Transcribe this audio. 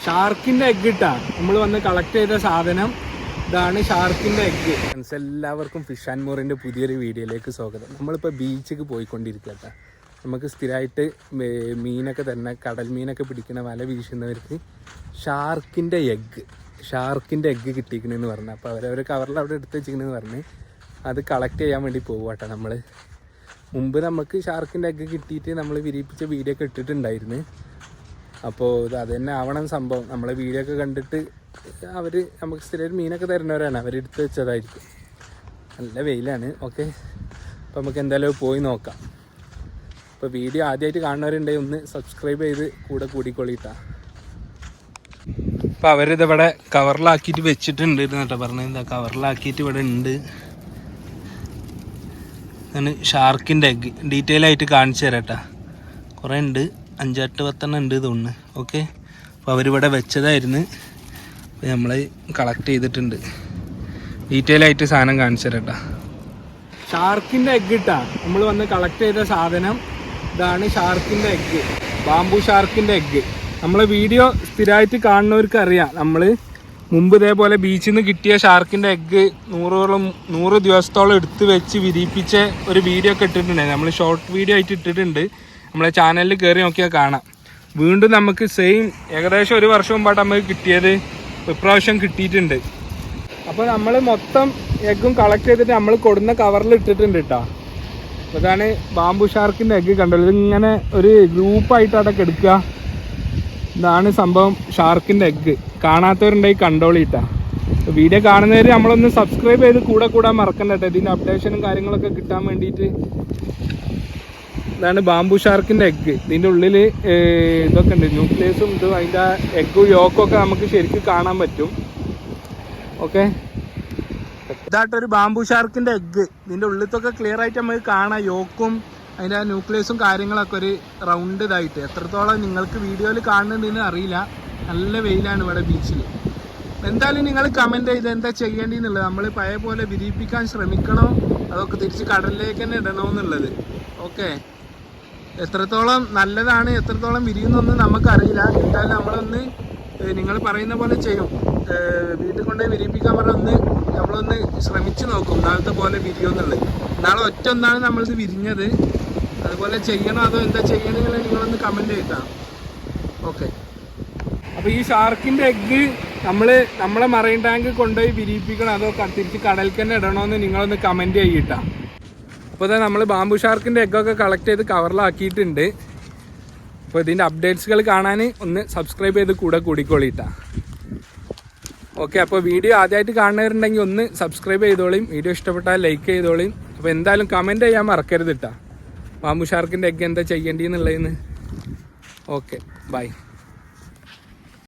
ഷാർക്കിൻ്റെ egg ഇട്ടാ നമ്മൾ വന്ന് കളക്ട് ചെയ്ത സാധനം. ഇതാണ് ഷാർക്കിൻ്റെ എഗ്ഗ്. എല്ലാവർക്കും ഫിഷ് ആൻഡ് മോറിൻ്റെ പുതിയൊരു വീഡിയോയിലേക്ക് സ്വാഗതം. നമ്മളിപ്പോൾ ബീച്ചിലേക്ക് പോയിക്കൊണ്ടിരിക്കുക. നമുക്ക് സ്ഥിരമായിട്ട് മീനൊക്കെ തന്നെ കടൽ മീനൊക്കെ പിടിക്കുന്ന വല വീശുന്നവർക്ക് ഷാർക്കിൻ്റെ എഗ്ഗ് കിട്ടിക്കണെന്ന് പറഞ്ഞു. അപ്പോൾ അവരവർ കവറിൽ അവിടെ എടുത്ത് വെച്ചിരിക്കണെന്ന് പറഞ്ഞ് അത് കളക്ട് ചെയ്യാൻ വേണ്ടി പോവാട്ടോ. നമ്മൾ മുമ്പ് നമുക്ക് ഷാർക്കിൻ്റെ എഗ്ഗ് കിട്ടിയിട്ട് നമ്മൾ വിരിയിപ്പിച്ച വീഡിയോ ഒക്കെ ഇട്ടിട്ടുണ്ടായിരുന്നു. അപ്പോൾ അത് തന്നെ ആവണം സംഭവം. നമ്മളെ വീഡിയോ ഒക്കെ കണ്ടിട്ട് അവർ നമുക്ക് സ്ഥിരമായിട്ട് മീനൊക്കെ തരുന്നവരാണ്, അവരെടുത്ത് വെച്ചതായിരിക്കും. നല്ല വെയിലാണ്. ഓക്കെ, അപ്പോൾ നമുക്ക് എന്തായാലും പോയി നോക്കാം. അപ്പോൾ വീഡിയോ ആദ്യമായിട്ട് കാണുന്നവരുണ്ടെങ്കിൽ ഒന്ന് സബ്സ്ക്രൈബ് ചെയ്ത് കൂടെ കൂടിക്കൊള്ളിട്ടാ. അപ്പോൾ അവരിതിവിടെ കവറിലാക്കിയിട്ട് വെച്ചിട്ടുണ്ട് കേട്ടോ. പറഞ്ഞത് എന്താ കവറിലാക്കിയിട്ട് ഇവിടെ ഉണ്ട്. ആണ് ഷാർക്കിൻ്റെ എഗ്ഗ്. ഡീറ്റെയിൽ ആയിട്ട് കാണിച്ചു തരാം കേട്ടോ. കുറേ ഉണ്ട്, 5-8 ഉണ്ട് തോന്നുന്നു. ഓക്കെ, അപ്പോൾ അവരിവിടെ വെച്ചതായിരുന്നു. അപ്പോൾ നമ്മൾ കളക്ട് ചെയ്തിട്ടുണ്ട്. ഡീറ്റെയിൽ ആയിട്ട് സാധനം കാണിച്ചു തരാം കേട്ടോ. ഷാർക്കിൻ്റെ എഗ്ഗ് ഇട്ടാ നമ്മൾ വന്ന് കളക്ട് ചെയ്ത സാധനം. ഇതാണ് ഷാർക്കിൻ്റെ എഗ്ഗ്, ബാംബു ഷാർക്കിൻ്റെ എഗ്ഗ്. നമ്മളെ വീഡിയോ സ്ഥിരമായിട്ട് കാണുന്നവർക്ക് അറിയാം. നമ്മൾ മുമ്പ് ഇതേപോലെ ബീച്ചിൽ നിന്ന് കിട്ടിയ ഷാർക്കിൻ്റെ എഗ്ഗ് 100 ദിവസത്തോളം എടുത്ത് വെച്ച് വിരിയിപ്പിച്ച ഒരു വീഡിയോ ഒക്കെ ഇട്ടിട്ടുണ്ടായിരുന്നു. നമ്മൾ ഷോർട്ട് വീഡിയോ ആയിട്ട് ഇട്ടിട്ടുണ്ട്. നമ്മളെ ചാനലിൽ കയറി നോക്കിയാൽ കാണാം. വീണ്ടും നമുക്ക് സെയിം ഏകദേശം 1 വർഷം മുമ്പായിട്ട് നമുക്ക് കിട്ടിയത് ഇപ്രാവശ്യം കിട്ടിയിട്ടുണ്ട്. അപ്പോൾ നമ്മൾ മൊത്തം എഗ്ഗും കളക്ട് ചെയ്തിട്ട് നമ്മൾ കൊടുന്ന കവറിൽ ഇട്ടിട്ടുണ്ട് കേട്ടോ. അപ്പോൾ ഇതാണ് ബാംബു ഷാർക്കിൻ്റെ എഗ്ഗ്. കണ്ടല്ലോ, ഇതിങ്ങനെ ഒരു ഗ്രൂപ്പായിട്ടവിടെ എടുക്കുക. ഇതാണ് സംഭവം ഷാർക്കിൻ്റെ എഗ്ഗ്. കാണാത്തവരുണ്ടെങ്കിൽ കണ്ടോളിട്ടാ. വീഡിയോ കാണുന്നവർ നമ്മളൊന്ന് സബ്സ്ക്രൈബ് ചെയ്ത് കൂടെ മറക്കണ്ട കേട്ടോ. ഇതിൻ്റെ അപ്ഡേഷനും കാര്യങ്ങളൊക്കെ കിട്ടാൻ വേണ്ടിയിട്ട്. ഇതാണ് ബാംബു ഷാർക്കിൻ്റെ എഗ്ഗ്. ഇതിൻ്റെ ഉള്ളിൽ ഇതൊക്കെ ഉണ്ട്, ന്യൂക്ലിയസും ഇതും അതിൻ്റെ എഗ്ഗും യോക്കും ഒക്കെ നമുക്ക് ശരിക്കും കാണാൻ പറ്റും. ഓക്കെ, ഇതായിട്ടൊരു ബാംബു ഷാർക്കിൻ്റെ എഗ്ഗ്. ഇതിൻ്റെ ഉള്ളിലത്തൊക്കെ ക്ലിയർ ആയിട്ട് നമുക്ക് കാണാം. യോക്കും അതിൻ്റെ ന്യൂക്ലിയസും കാര്യങ്ങളൊക്കെ ഒരു റൗണ്ട് ഇതായിട്ട്. എത്രത്തോളം നിങ്ങൾക്ക് വീഡിയോയിൽ കാണുന്നുണ്ടെന്ന് അറിയില്ല. നല്ല വെയിലാണ് ഇവിടെ ബീച്ചിൽ. എന്തായാലും നിങ്ങൾ കമൻറ്റ് ചെയ്ത് എന്താ ചെയ്യേണ്ടതെന്നുള്ളത്. നമ്മൾ പഴയ പോലെ വിരിയിപ്പിക്കാൻ ശ്രമിക്കണോ അതൊക്കെ തിരിച്ച് കടലിലേക്ക് തന്നെ ഇടണോ എന്നുള്ളത്. ഓക്കെ, എത്രത്തോളം നല്ലതാണ് എത്രത്തോളം വിരിയുന്നൊന്നും നമുക്കറിയില്ല. എന്തായാലും നമ്മളൊന്ന് നിങ്ങൾ പറയുന്ന പോലെ ചെയ്യും. വീട്ടിൽ കൊണ്ടുപോയി വിരിയിപ്പിക്കാൻ പറഞ്ഞൊന്ന് നമ്മളൊന്ന് ശ്രമിച്ചു നോക്കും നാളത്തെ പോലെ വിരിയുമെന്നുള്ളത്. നാളെ ഒന്നാണ് നമ്മളിത് വിരിഞ്ഞത്. അതുപോലെ ചെയ്യണോ അതോ എന്താ ചെയ്യണമെങ്കിൽ നിങ്ങളൊന്ന് കമൻറ്റ് ചെയ്താൽ. ഓക്കെ, അപ്പോൾ ഈ ഷാർക്കിൻ്റെ എഗ്ഗ് നമ്മളെ മറൈൻ ടാങ്ക് കൊണ്ടുപോയി വിരിയിപ്പിക്കണം അതോ തിരിച്ച് കടലിൽ തന്നെ ഇടണമെന്ന് നിങ്ങളൊന്ന് കമൻറ്റ് ചെയ്യിട്ടാ. അപ്പോൾ ഇതാ നമ്മൾ ബാംബു ഷാർക്കിൻ്റെ എഗ്ഗൊക്കെ കളക്ട് ചെയ്ത് കവറിലാക്കിയിട്ടുണ്ട്. അപ്പോൾ ഇതിൻ്റെ അപ്ഡേറ്റ്സുകൾ കാണാൻ ഒന്ന് സബ്സ്ക്രൈബ് ചെയ്ത് കൂടിക്കൊള്ളിട്ടാ. ഓക്കെ, അപ്പോൾ വീഡിയോ ആദ്യമായിട്ട് കാണുന്നവരുണ്ടെങ്കിൽ ഒന്ന് സബ്സ്ക്രൈബ് ചെയ്തോളിയും. വീഡിയോ ഇഷ്ടപ്പെട്ടാൽ ലൈക്ക് ചെയ്തോളിയും. അപ്പോൾ എന്തായാലും കമൻറ്റ് ചെയ്യാൻ മറക്കരുത് കേട്ടോ. ബാംബു ഷാർക്കിൻ്റെ എഗ്ഗ് എന്താ ചെയ്യേണ്ടതെന്നുള്ളതെന്ന്. Okay, by.